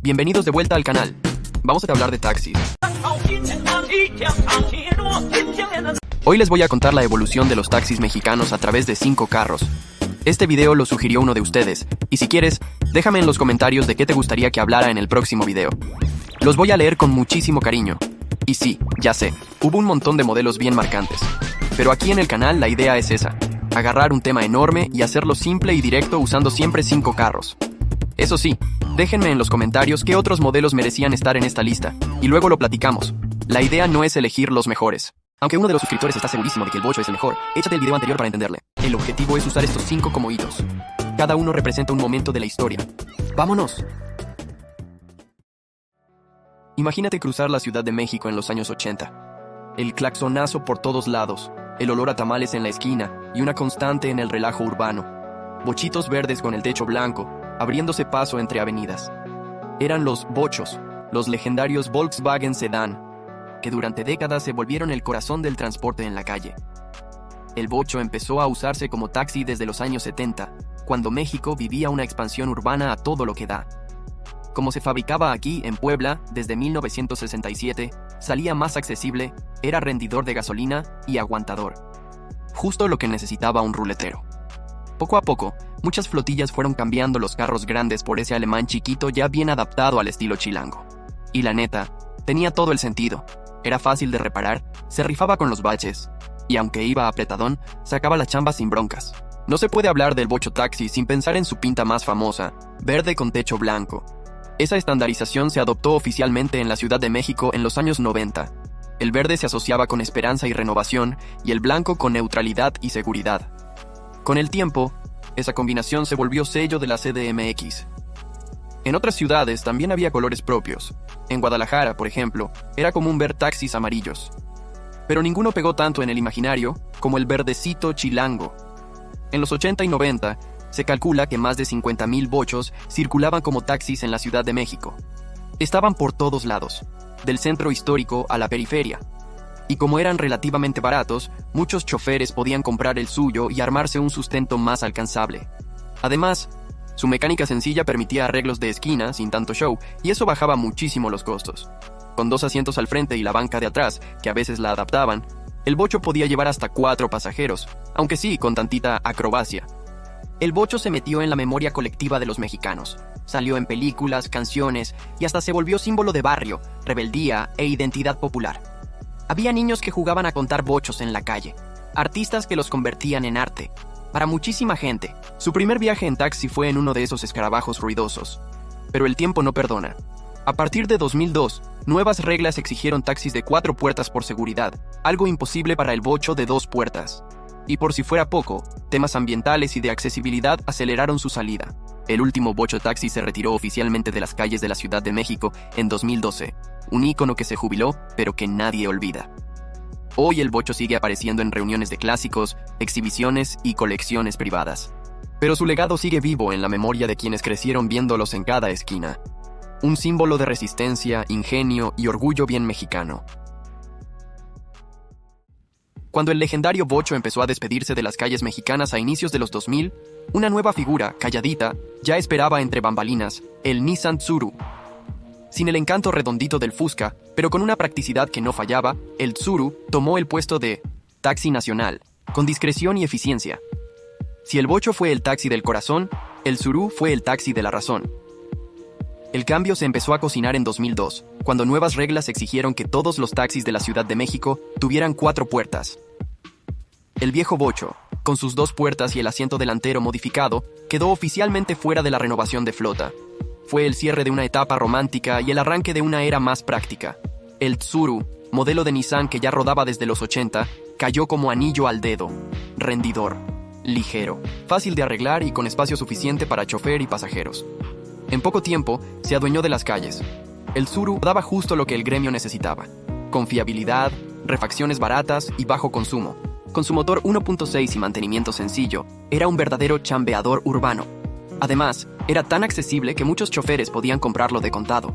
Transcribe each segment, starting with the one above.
Bienvenidos de vuelta al canal. Vamos a hablar de taxis. Hoy les voy a contar la evolución de los taxis mexicanos a través de 5 carros. Este video lo sugirió uno de ustedes, y si quieres, déjame en los comentarios de qué te gustaría que hablara en el próximo video. Los voy a leer con muchísimo cariño. Y sí, ya sé, hubo un montón de modelos bien marcantes. Pero aquí en el canal la idea es esa: agarrar un tema enorme y hacerlo simple y directo usando siempre 5 carros. Eso sí, déjenme en los comentarios qué otros modelos merecían estar en esta lista, y luego lo platicamos. La idea no es elegir los mejores. Aunque uno de los suscriptores está segurísimo de que el Bocho es el mejor, échate el video anterior para entenderle. El objetivo es usar estos 5 como hitos. Cada uno representa un momento de la historia. ¡Vámonos! Imagínate cruzar la Ciudad de México en los años 80. El claxonazo por todos lados, el olor a tamales en la esquina y una constante en el relajo urbano. Bochitos verdes con el techo blanco, abriéndose paso entre avenidas. Eran los bochos, los legendarios Volkswagen Sedán, que durante décadas se volvieron el corazón del transporte en la calle. El bocho empezó a usarse como taxi desde los años 70, cuando México vivía una expansión urbana a todo lo que da. Como se fabricaba aquí, en Puebla, desde 1967, salía más accesible, era rendidor de gasolina y aguantador. Justo lo que necesitaba un ruletero. Poco a poco, muchas flotillas fueron cambiando los carros grandes por ese alemán chiquito ya bien adaptado al estilo chilango. Y la neta, tenía todo el sentido. Era fácil de reparar, se rifaba con los baches, y aunque iba apretadón, sacaba la chamba sin broncas. No se puede hablar del bocho taxi sin pensar en su pinta más famosa, verde con techo blanco. Esa estandarización se adoptó oficialmente en la Ciudad de México en los años 90. El verde se asociaba con esperanza y renovación, y el blanco con neutralidad y seguridad. Con el tiempo, esa combinación se volvió sello de la CDMX. En otras ciudades también había colores propios. En Guadalajara, por ejemplo, era común ver taxis amarillos. Pero ninguno pegó tanto en el imaginario como el verdecito chilango. En los 80 y 90, se calcula que más de 50,000 bochos circulaban como taxis en la Ciudad de México. Estaban por todos lados, del centro histórico a la periferia. Y como eran relativamente baratos, muchos choferes podían comprar el suyo y armarse un sustento más alcanzable. Además, su mecánica sencilla permitía arreglos de esquina sin tanto show, y eso bajaba muchísimo los costos. Con 2 asientos al frente y la banca de atrás, que a veces la adaptaban, el bocho podía llevar hasta 4 pasajeros, aunque sí con tantita acrobacia. El bocho se metió en la memoria colectiva de los mexicanos. Salió en películas, canciones, y hasta se volvió símbolo de barrio, rebeldía e identidad popular. Había niños que jugaban a contar bochos en la calle, artistas que los convertían en arte. Para muchísima gente, su primer viaje en taxi fue en uno de esos escarabajos ruidosos. Pero el tiempo no perdona. A partir de 2002, nuevas reglas exigieron taxis de 4 puertas por seguridad, algo imposible para el bocho de 2 puertas. Y por si fuera poco, temas ambientales y de accesibilidad aceleraron su salida. El último bocho taxi se retiró oficialmente de las calles de la Ciudad de México en 2012, un ícono que se jubiló, pero que nadie olvida. Hoy el bocho sigue apareciendo en reuniones de clásicos, exhibiciones y colecciones privadas. Pero su legado sigue vivo en la memoria de quienes crecieron viéndolos en cada esquina. Un símbolo de resistencia, ingenio y orgullo bien mexicano. Cuando el legendario bocho empezó a despedirse de las calles mexicanas a inicios de los 2000, una nueva figura, calladita, ya esperaba entre bambalinas, el Nissan Tsuru. Sin el encanto redondito del Fusca, pero con una practicidad que no fallaba, el Tsuru tomó el puesto de taxi nacional, con discreción y eficiencia. Si el bocho fue el taxi del corazón, el Tsuru fue el taxi de la razón. El cambio se empezó a cocinar en 2002, cuando nuevas reglas exigieron que todos los taxis de la Ciudad de México tuvieran 4 puertas. El viejo bocho, con sus 2 puertas y el asiento delantero modificado, quedó oficialmente fuera de la renovación de flota. Fue el cierre de una etapa romántica y el arranque de una era más práctica. El Tsuru, modelo de Nissan que ya rodaba desde los 80, cayó como anillo al dedo. Rendidor, ligero, fácil de arreglar y con espacio suficiente para chofer y pasajeros. En poco tiempo, se adueñó de las calles. El Tsuru daba justo lo que el gremio necesitaba: confiabilidad, refacciones baratas y bajo consumo. Con su motor 1.6 y mantenimiento sencillo, era un verdadero chambeador urbano. Además, era tan accesible que muchos choferes podían comprarlo de contado.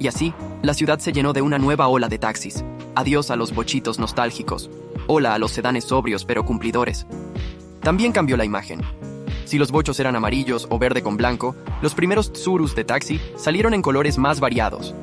Y así, la ciudad se llenó de una nueva ola de taxis. Adiós a los bochitos nostálgicos. Hola a los sedanes sobrios pero cumplidores. También cambió la imagen. Si los bochos eran amarillos o verde con blanco, los primeros Tsurus de taxi salieron en colores más variados.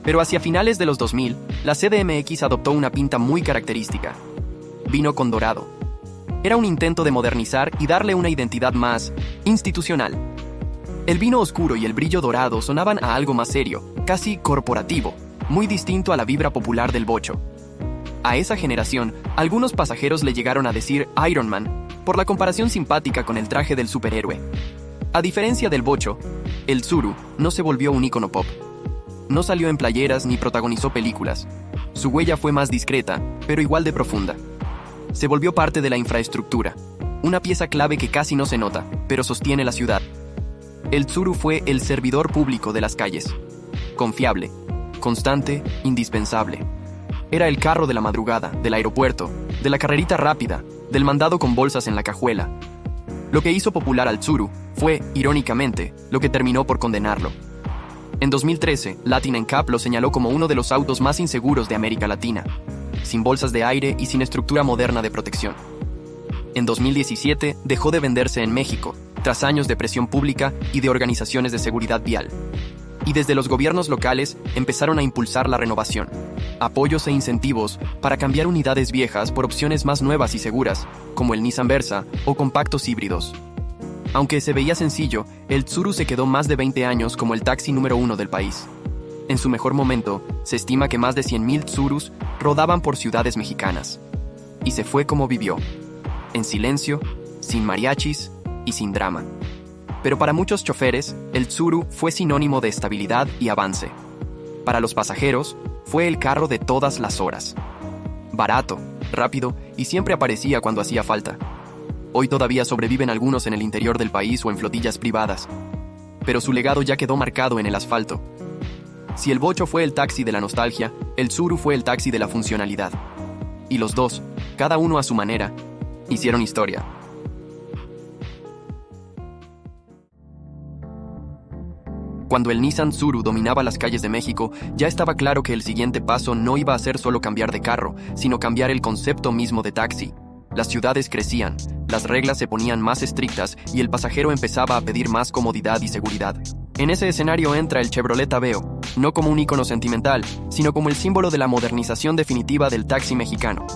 Pero hacia finales de los 2000, la CDMX adoptó una pinta muy característica: vino con dorado. Era un intento de modernizar y darle una identidad más institucional. El vino oscuro y el brillo dorado sonaban a algo más serio, casi corporativo, muy distinto a la vibra popular del bocho. A esa generación, algunos pasajeros le llegaron a decir Iron Man por la comparación simpática con el traje del superhéroe. A diferencia del bocho, el Tsuru no se volvió un ícono pop. No salió en playeras ni protagonizó películas. Su huella fue más discreta, pero igual de profunda. Se volvió parte de la infraestructura, una pieza clave que casi no se nota, pero sostiene la ciudad. El Tsuru fue el servidor público de las calles. Confiable, constante, indispensable. Era el carro de la madrugada, del aeropuerto, de la carrerita rápida, del mandado con bolsas en la cajuela. Lo que hizo popular al Tsuru fue, irónicamente, lo que terminó por condenarlo. En 2013, Latin NCAP lo señaló como uno de los autos más inseguros de América Latina, sin bolsas de aire y sin estructura moderna de protección. En 2017, dejó de venderse en México, tras años de presión pública y de organizaciones de seguridad vial. Y desde los gobiernos locales empezaron a impulsar la renovación, apoyos e incentivos para cambiar unidades viejas por opciones más nuevas y seguras, como el Nissan Versa o compactos híbridos. Aunque se veía sencillo, el Tsuru se quedó más de 20 años como el taxi número 1 del país. En su mejor momento, se estima que más de 100,000 Tsurus rodaban por ciudades mexicanas. Y se fue como vivió, en silencio, sin mariachis y sin drama. Pero para muchos choferes, el Tsuru fue sinónimo de estabilidad y avance. Para los pasajeros, fue el carro de todas las horas. Barato, rápido y siempre aparecía cuando hacía falta. Hoy todavía sobreviven algunos en el interior del país o en flotillas privadas. Pero su legado ya quedó marcado en el asfalto. Si el bocho fue el taxi de la nostalgia, el Tsuru fue el taxi de la funcionalidad. Y los dos, cada uno a su manera, hicieron historia. Cuando el Nissan Tsuru dominaba las calles de México, ya estaba claro que el siguiente paso no iba a ser solo cambiar de carro, sino cambiar el concepto mismo de taxi. Las ciudades crecían, las reglas se ponían más estrictas y el pasajero empezaba a pedir más comodidad y seguridad. En ese escenario entra el Chevrolet Aveo, no como un ícono sentimental, sino como el símbolo de la modernización definitiva del taxi mexicano.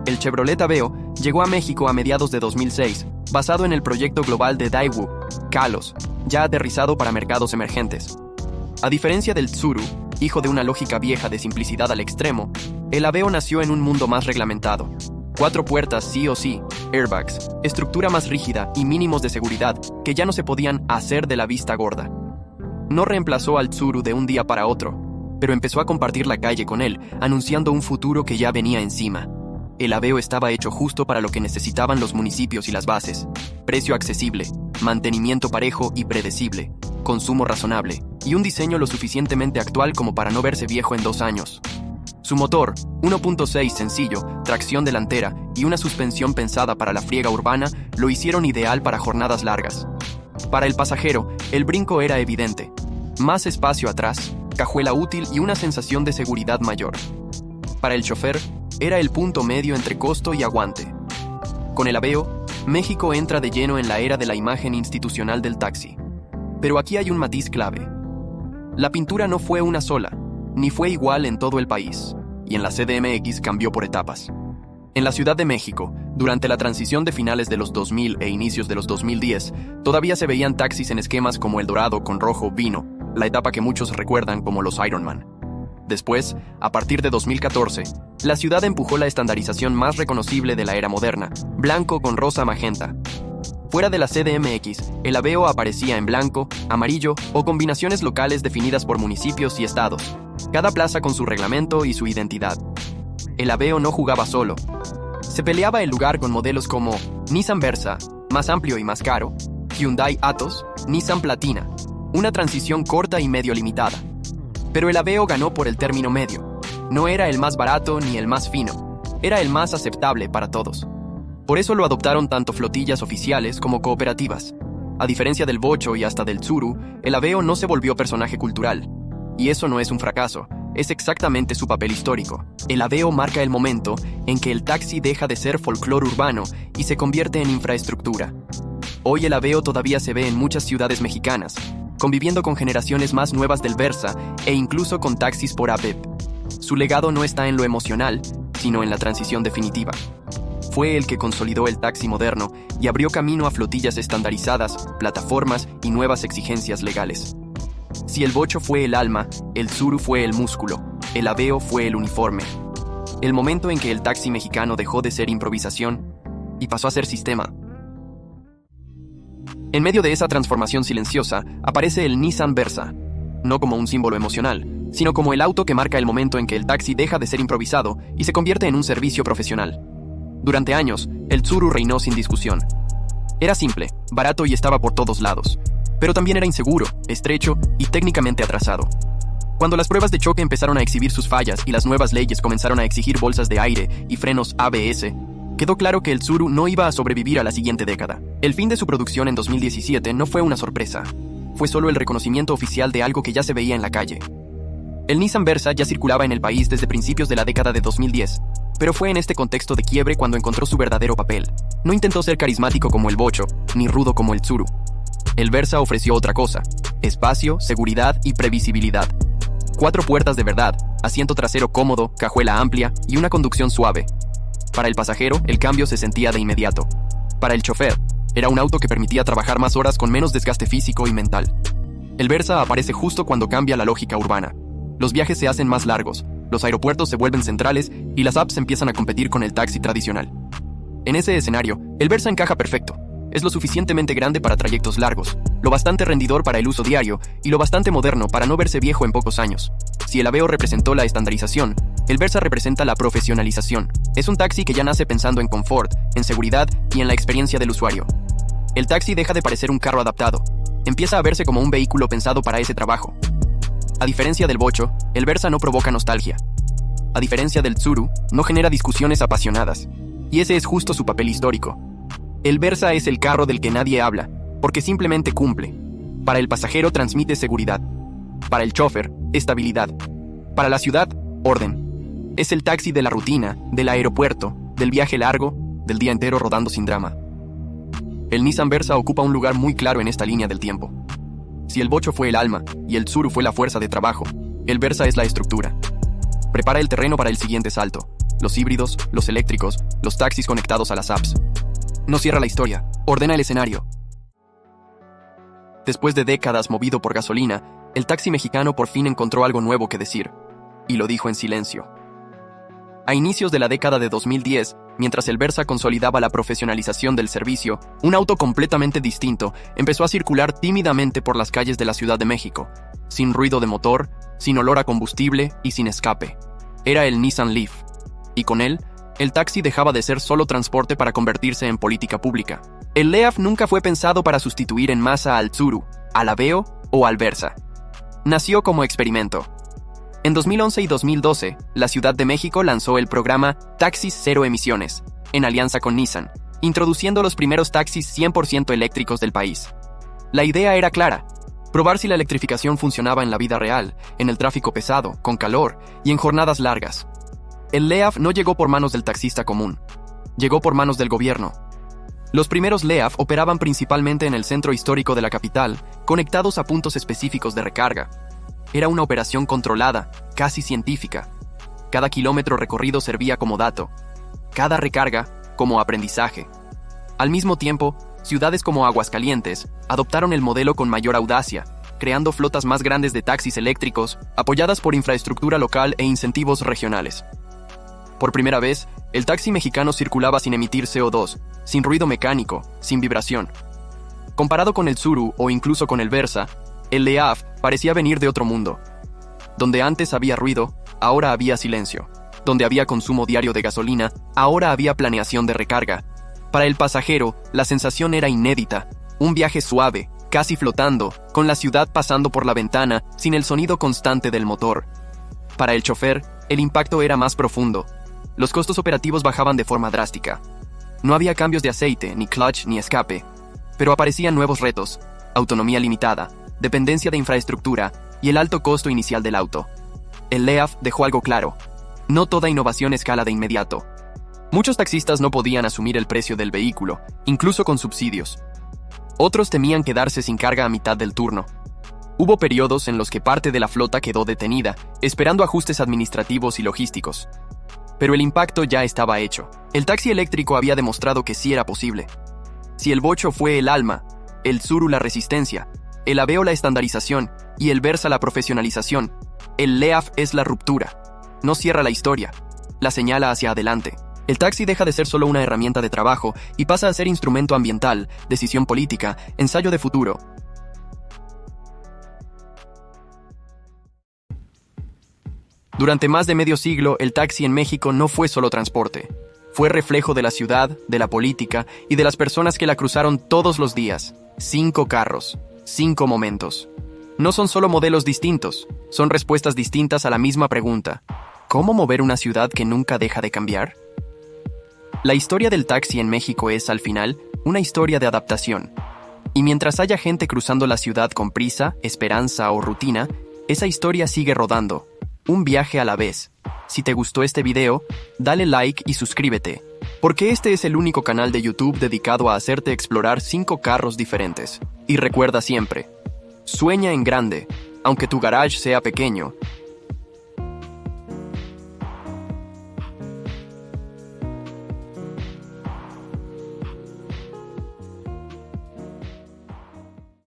El Chevrolet Aveo llegó a México a mediados de 2006, basado en el proyecto global de Daewoo, Kalos, ya aterrizado para mercados emergentes. A diferencia del Tsuru, hijo de una lógica vieja de simplicidad al extremo, el Aveo nació en un mundo más reglamentado. 4 puertas sí o sí, airbags, estructura más rígida y mínimos de seguridad que ya no se podían hacer de la vista gorda. No reemplazó al Tsuru de un día para otro, pero empezó a compartir la calle con él, anunciando un futuro que ya venía encima. El Aveo estaba hecho justo para lo que necesitaban los municipios y las bases: precio accesible, mantenimiento parejo y predecible, consumo razonable, y un diseño lo suficientemente actual como para no verse viejo en 2 años. Su motor, 1.6 sencillo, tracción delantera y una suspensión pensada para la friega urbana lo hicieron ideal para jornadas largas. Para el pasajero, el brinco era evidente: más espacio atrás, cajuela útil y una sensación de seguridad mayor. Para el chofer, era el punto medio entre costo y aguante. Con el Aveo, México entra de lleno en la era de la imagen institucional del taxi. Pero aquí hay un matiz clave. La pintura no fue una sola, ni fue igual en todo el país, y en la CDMX cambió por etapas. En la Ciudad de México, durante la transición de finales de los 2000 e inicios de los 2010, todavía se veían taxis en esquemas como el dorado con rojo vino, la etapa que muchos recuerdan como los Iron Man. Después, a partir de 2014, la ciudad empujó la estandarización más reconocible de la era moderna, blanco con rosa magenta. Fuera de la CDMX, el Aveo aparecía en blanco, amarillo o combinaciones locales definidas por municipios y estados, cada plaza con su reglamento y su identidad. El Aveo no jugaba solo. Se peleaba el lugar con modelos como Nissan Versa, más amplio y más caro, Hyundai Atos, Nissan Platina, una transición corta y medio limitada. Pero el Aveo ganó por el término medio. No era el más barato ni el más fino, era el más aceptable para todos. Por eso lo adoptaron tanto flotillas oficiales como cooperativas. A diferencia del bocho y hasta del Tsuru, el Aveo no se volvió personaje cultural. Y eso no es un fracaso, es exactamente su papel histórico. El Aveo marca el momento en que el taxi deja de ser folclore urbano y se convierte en infraestructura. Hoy el Aveo todavía se ve en muchas ciudades mexicanas, conviviendo con generaciones más nuevas del Versa e incluso con taxis por app. Su legado no está en lo emocional, sino en la transición definitiva. Fue el que consolidó el taxi moderno y abrió camino a flotillas estandarizadas, plataformas y nuevas exigencias legales. Si el bocho fue el alma, el tsuru fue el músculo, el Aveo fue el uniforme. El momento en que el taxi mexicano dejó de ser improvisación y pasó a ser sistema. En medio de esa transformación silenciosa, aparece el Nissan Versa, no como un símbolo emocional, sino como el auto que marca el momento en que el taxi deja de ser improvisado y se convierte en un servicio profesional. Durante años, el tsuru reinó sin discusión. Era simple, barato y estaba por todos lados, pero también era inseguro, estrecho y técnicamente atrasado. Cuando las pruebas de choque empezaron a exhibir sus fallas y las nuevas leyes comenzaron a exigir bolsas de aire y frenos ABS, quedó claro que el tsuru no iba a sobrevivir a la siguiente década. El fin de su producción en 2017 no fue una sorpresa. Fue solo el reconocimiento oficial de algo que ya se veía en la calle. El Nissan Versa ya circulaba en el país desde principios de la década de 2010, pero fue en este contexto de quiebre cuando encontró su verdadero papel. No intentó ser carismático como el bocho, ni rudo como el tsuru. El Versa ofreció otra cosa: espacio, seguridad y previsibilidad. 4 puertas de verdad, asiento trasero cómodo, cajuela amplia y una conducción suave. Para el pasajero, el cambio se sentía de inmediato. Para el chofer, era un auto que permitía trabajar más horas con menos desgaste físico y mental. El Versa aparece justo cuando cambia la lógica urbana. Los viajes se hacen más largos, los aeropuertos se vuelven centrales y las apps empiezan a competir con el taxi tradicional. En ese escenario, el Versa encaja perfecto. Es lo suficientemente grande para trayectos largos, lo bastante rendidor para el uso diario y lo bastante moderno para no verse viejo en pocos años. Si el Aveo representó la estandarización, el Versa representa la profesionalización. Es un taxi que ya nace pensando en confort, en seguridad y en la experiencia del usuario. El taxi deja de parecer un carro adaptado. Empieza a verse como un vehículo pensado para ese trabajo. A diferencia del bocho, el Versa no provoca nostalgia. A diferencia del tsuru, no genera discusiones apasionadas. Y ese es justo su papel histórico. El Versa es el carro del que nadie habla, porque simplemente cumple. Para el pasajero transmite seguridad. Para el chofer, estabilidad. Para la ciudad, orden. Es el taxi de la rutina, del aeropuerto, del viaje largo, del día entero rodando sin drama. El Nissan Versa ocupa un lugar muy claro en esta línea del tiempo. Si el bocho fue el alma y el tsuru fue la fuerza de trabajo, el Versa es la estructura. Prepara el terreno para el siguiente salto: los híbridos, los eléctricos, los taxis conectados a las apps. No cierra la historia, ordena el escenario. Después de décadas movido por gasolina, el taxi mexicano por fin encontró algo nuevo que decir, y lo dijo en silencio. A inicios de la década de 2010, mientras el Versa consolidaba la profesionalización del servicio, un auto completamente distinto empezó a circular tímidamente por las calles de la Ciudad de México, sin ruido de motor, sin olor a combustible y sin escape. Era el Nissan Leaf, y con él, el taxi dejaba de ser solo transporte para convertirse en política pública. El Leaf nunca fue pensado para sustituir en masa al tsuru, al Aveo o al Versa. Nació como experimento. En 2011 y 2012, la Ciudad de México lanzó el programa Taxis Cero Emisiones, en alianza con Nissan, introduciendo los primeros taxis 100% eléctricos del país. La idea era clara: probar si la electrificación funcionaba en la vida real, en el tráfico pesado, con calor y en jornadas largas. El Leaf no llegó por manos del taxista común, llegó por manos del gobierno. Los primeros Leaf operaban principalmente en el centro histórico de la capital, conectados a puntos específicos de recarga. Era una operación controlada, casi científica. Cada kilómetro recorrido servía como dato, cada recarga como aprendizaje. Al mismo tiempo, ciudades como Aguascalientes adoptaron el modelo con mayor audacia, creando flotas más grandes de taxis eléctricos, apoyadas por infraestructura local e incentivos regionales. Por primera vez, el taxi mexicano circulaba sin emitir CO2, sin ruido mecánico, sin vibración. Comparado con el tsuru o incluso con el Versa, el Leaf parecía venir de otro mundo. Donde antes había ruido, ahora había silencio. Donde había consumo diario de gasolina, ahora había planeación de recarga. Para el pasajero, la sensación era inédita. Un viaje suave, casi flotando, con la ciudad pasando por la ventana, sin el sonido constante del motor. Para el chofer, el impacto era más profundo. Los costos operativos bajaban de forma drástica. No había cambios de aceite, ni clutch, ni escape. Pero aparecían nuevos retos: autonomía limitada, dependencia de infraestructura y el alto costo inicial del auto. El Leaf dejó algo claro: no toda innovación escala de inmediato. Muchos taxistas no podían asumir el precio del vehículo, incluso con subsidios. Otros temían quedarse sin carga a mitad del turno. Hubo periodos en los que parte de la flota quedó detenida, esperando ajustes administrativos y logísticos. Pero el impacto ya estaba hecho. El taxi eléctrico había demostrado que sí era posible. Si el Bocho fue el alma, el Tsuru la resistencia, el Aveo la estandarización y el Versa la profesionalización, el Leaf es la ruptura. No cierra la historia, la señala hacia adelante. El taxi deja de ser solo una herramienta de trabajo y pasa a ser instrumento ambiental, decisión política, ensayo de futuro. Durante más de medio siglo, el taxi en México no fue solo transporte. Fue reflejo de la ciudad, de la política y de las personas que la cruzaron todos los días. 5 carros, 5 momentos. No son solo modelos distintos, son respuestas distintas a la misma pregunta. ¿Cómo mover una ciudad que nunca deja de cambiar? La historia del taxi en México es, al final, una historia de adaptación. Y mientras haya gente cruzando la ciudad con prisa, esperanza o rutina, esa historia sigue rodando. Un viaje a la vez. Si te gustó este video, dale like y suscríbete, porque este es el único canal de YouTube dedicado a hacerte explorar 5 carros diferentes. Y recuerda siempre, sueña en grande, aunque tu garage sea pequeño,